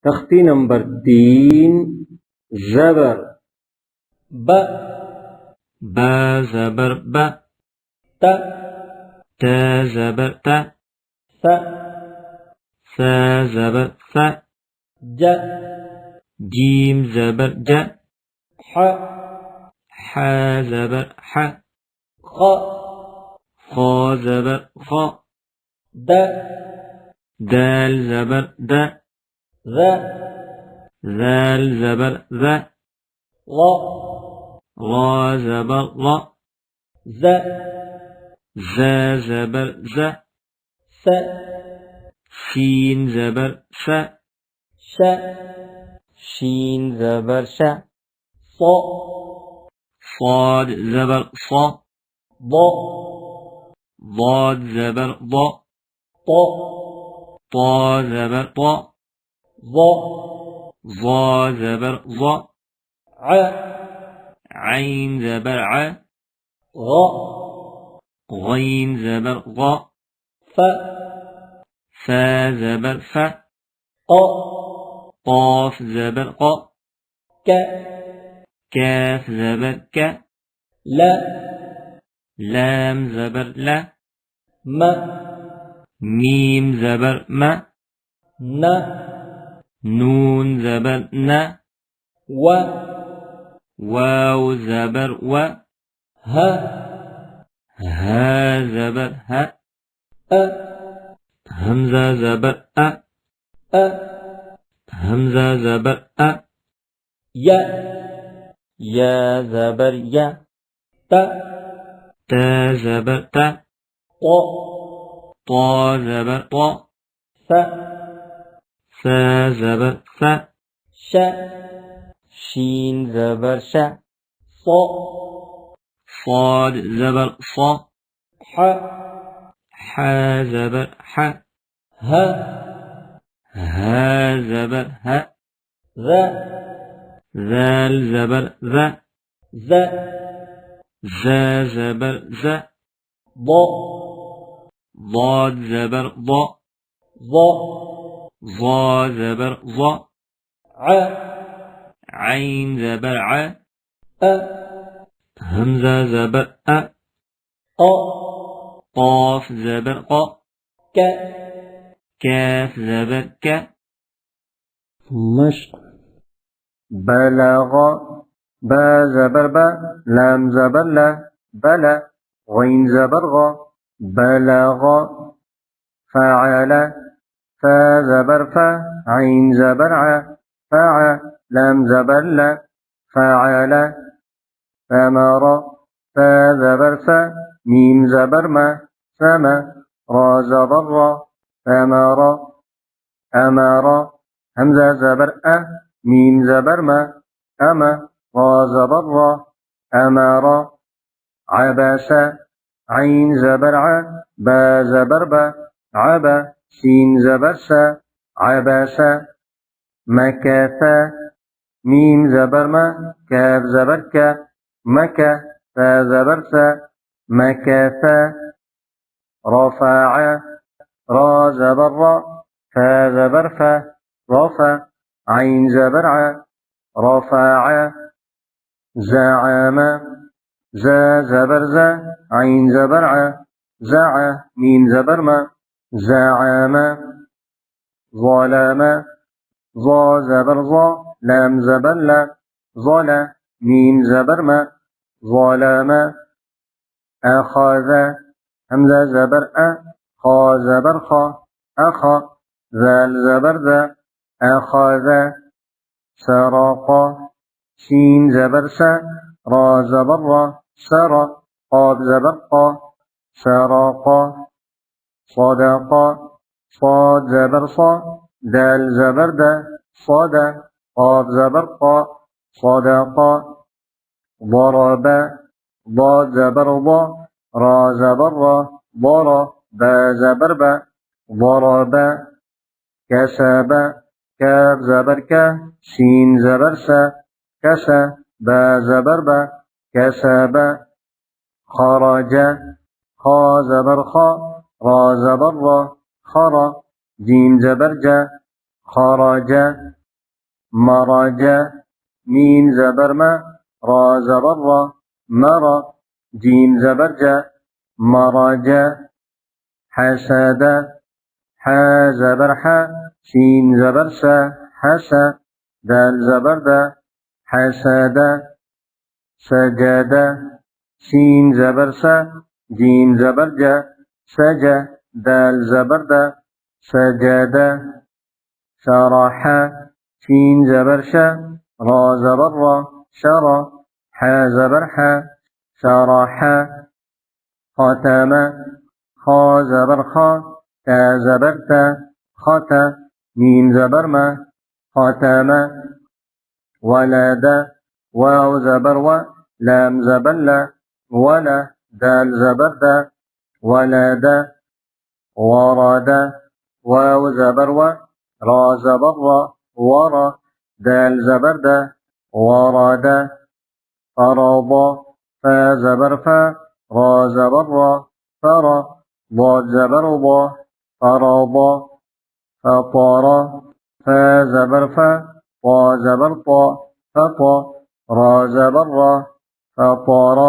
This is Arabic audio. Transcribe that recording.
تختی نمبر 3 زبر ب با زبر با ت تا زبر تا س سا زبر سا ج جيم زبر جا ح حا زبر حا خ خا زبر خا د دال زبر دا ذ ذال زبر ذا ظ غا زبر غا ز زا زبر زا س شين زبر سا ش شين زبر شا ص صاد زبر صا ض ضاد زبر ضا ط طا زبر طا ظ ظا زبر ظا ع عين زبر ع غ غين زبر غا ف فا زبر فا ق قاف زبر قا ك كاف زبر كا ل لام زبر لا م ميم زبر ما ن نون زبر نا و واو زبر و ه ها زبر ها أ همزة زبر أ أ همزة زبر أ ي يا زبر يا ت تا زبر تا ط طا زبر طا ث سا زبر سا ش شين زبر شا ص صاد زبر صا ح حا زبر حا ه ها زبر ها ذ ذال زبر ذا ز زا زبر زا ض ضاد زبر ضا ظ ظا زبر ظا ع عين زبر ع أ همزة زبر أ ق قاف زبر قا ك كاف زبر كا مشق بلغ با زبر با لام زبر لا بلا غين زبر غا بلغ فعل فا زبر فا عين زبر ع فع لام زبر لا فعل ثمر فا زبر فا ميم زبر ما سما را زبر را ثمر أمر همزة زبر أ ميم زبر ما أما را زبر را أمر عبس عين زبر ع با زبر با عبا سين زبر سا عبس مكث ميم زبر ما كاف زبر كا مكا فا زبر سا مكث رفع را زبر را فا زبر فا رفع عين زبر ع رفع زعم زا زبر زا عين زبر ع زع ميم زبر ما زعم ظلم ظا زبر ظا لام زبر لا ظل ميم زبر ما ظلم أخذ همزة زبر أ خا زبر خا أخا ذال زبر ذا أخذ سرق شين زبر سا را زبر را سرى قاف زبر قا سرق صدق صاد زبر صا دال زبر دا صاد قاف زبر قا صدق ضرب ضاد زبر ضا را زبر را ضرى با زبر با ضرب كسب كاف زبر كا شين زبر سا كسا با زبر با كسب خرج خا زبر خا را زبر را خرا جيم زبر جا خرج مرج ميم زبر ما را زبر را مرى جيم زبر جا مرج حسد حا زبر حا شين زبر سا حسا دال زبر دا حسد سجد شين زبر سا جيم زبر جا سجا دال زبر دا سجد شرح شين زبر شا را زبر را شرى حا زبر حا شرح ختم خا زبر خا تا زبر تا ختا ميم زبر ما ختم ولد واو زبر و لام زبر لا ولا دال زبر دا ولد ورد واو زبر و را زبر را ورا دال زبر دا ورد فرض فا زبر فا را زبر را فرا ضاد زبر ضا فرض فطر فا زبر فا طا زبر طا فطا را زبر را فطر